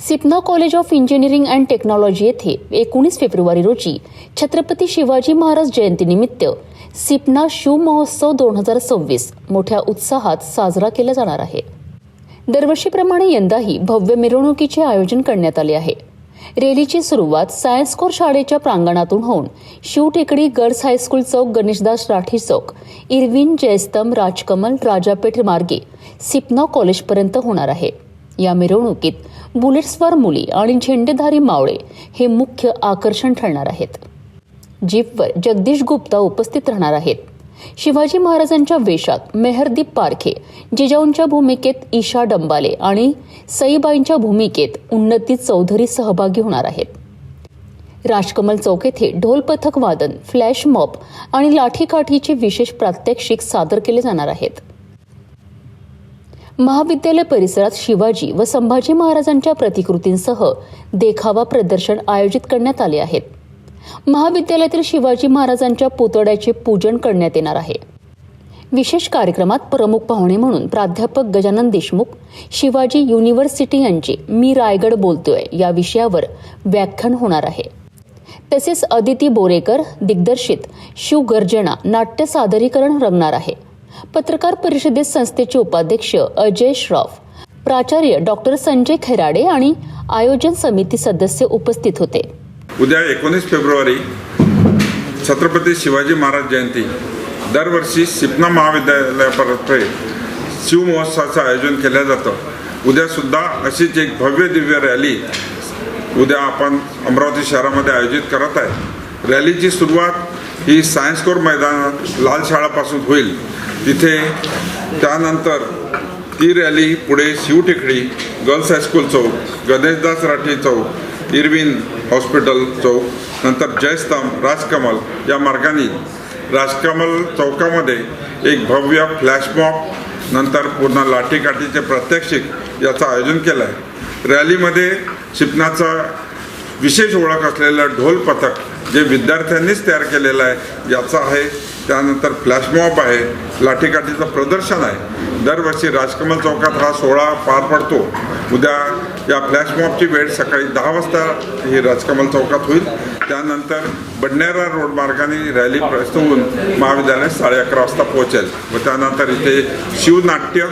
Sipna college of engineering and technology येथे 19 February रोजी छत्रपती शिवाजी महाराज जयंतीनिमित्त सिपना शिव महोत्सव 2026 मोठ्या उत्साहात साजरा केला जाणार आहे। दरवर्षीप्रमाणे यंदाही भव्य मिरवणुकीचे आयोजन करण्यात आले आहे। रॅलीची सुरुवात सायन्स कोर शाळेच्या प्रांगणातून होऊन शिवटेकडी गर्ल्स हायस्कूल चौक, गणेशदास राठी चौक, इरविन, जयस्तंभ, राजकमल, राजापेठ मार्गे सिपना कॉलेजपर्यंत होणार आहे। या मिरवणुकीत बुलेट्सवर मुली आणि झेंडेधारी मावळे हे मुख्य आकर्षण ठरणार आहेत। जीपवर जगदीश गुप्ता उपस्थित राहणार आहेत। शिवाजी महाराजांच्या वेशात मेहरदीप पारखे, जिजाऊंच्या भूमिकेत ईशा डंबाले आणि सईबाईंच्या भूमिकेत उन्नती चौधरी सहभागी होणार आहेत। राजकमल चौक येथे ढोल पथक वादन, फ्लॅश मॉब आणि लाठीकाठीचे विशेष प्रात्यक्षिक सादर केले जाणार आहेत। महाविद्यालय परिसरात शिवाजी व संभाजी महाराजांच्या प्रतिकृतींसह देखावा प्रदर्शन आयोजित करण्यात आले आहेत। महाविद्यालयातील शिवाजी महाराजांच्या पुतळ्याचे पूजन करण्यात येणार आहे। विशेष कार्यक्रमात प्रमुख पाहुणे म्हणून प्राध्यापक गजानन देशमुख, शिवाजी युनिव्हर्सिटी यांचे मी रायगड बोलतोय या विषयावर व्याख्यान होणार आहे। तसेच अदिती बोरेकर दिग्दर्शित शिवगर्जना नाट्य सादरीकरण रंगणार आहे। पत्रकार परिषदेत संस्थेचे उपाध्यक्ष अजय श्रॉफ, प्राचार्य डॉक्टर संजय खैराडे आणि आयोजन समिती सदस्य उपस्थित होते। उद्या 19 फेब्रुवारी छत्रपती शिवाजी महाराज जयंती दरवर्षी सिपना महाविद्यालयातर्फे शिव महोत्सवाचं आयोजन केलं जातं। उद्या सुद्धा अशीच एक भव्य दिव्य रॅली उद्या आपण अमरावती शहरामध्ये आयोजित करत आहे। रॅलीची सुरुवात ही सायन्स कोर मैदानात लाल शाळापासून होईल। तिथे त्यानंतर ती रॅली पुढे शिवटेकडी गर्ल्स हायस्कूल चौक, गणेशदास राठी चौक, इरविन हॉस्पिटल चौक, नंतर जयस्तंभ, राजकमल या मार्गाने राजकमल चौकामध्ये एक भव्य फ्लॅश मॉब, नंतर पूर्ण लाठीकाठीचे प्रात्यक्षिक याचं आयोजन केलं आहे। रॅलीमध्ये सिपनाचा विशेष ओळख असलेलं ढोल पथक जे विद्यार्थ्यांनीच तयार केलेलं आहे याचं आहे। त्यानंतर फ्लॅश मॉब आहे, लाठीकाठीचं प्रदर्शन आहे। दरवर्षी राजकमल चौकात हा सोहळा पार पडतो। उद्या या फ्लॅश मॉबची वेळ सकाळी 10 वाजता ही राजकमल चौकात होईल। त्यानंतर बडनेरा रोड मार्गाने रॅली प्रस्त होऊन महाविद्यालयात 11:30 वाजता पोहोचेल व त्यानंतर इथे शिवनाट्य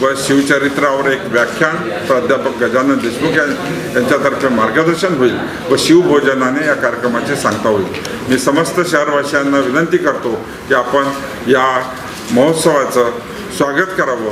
व शिवचरित्रावर एक व्याख्यान प्राध्यापक गजानन देशमुख यांच्यातर्फे मार्गदर्शन होईल व शिवभोजनाने या कार्यक्रमाची सांगता होईल। मी समस्त शहरवासियांना विनंती करतो की आपण या महोत्सवाचं स्वागत करावं।